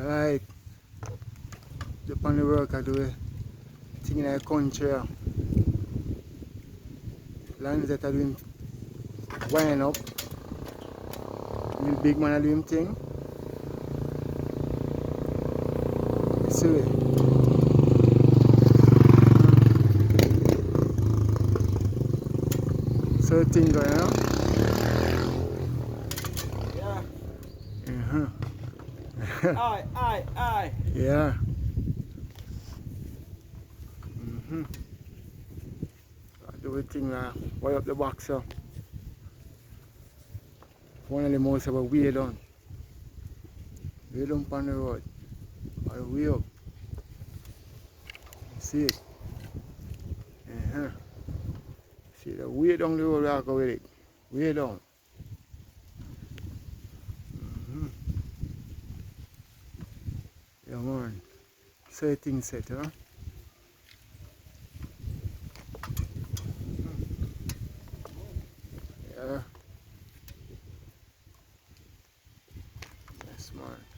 Alright. Jump on the work I do it. Thing in the country. Lands that are doing wind up. Little big man are doing thing. You see it? So thing going on. Yeah. Aye. Yeah. I do a thing way up the box so. One of the most of a way down. Way down on the road. All the way up. See it? See the way down the road we are going with it. Way down. Yeah man. So things set, huh? Yeah. Yes man.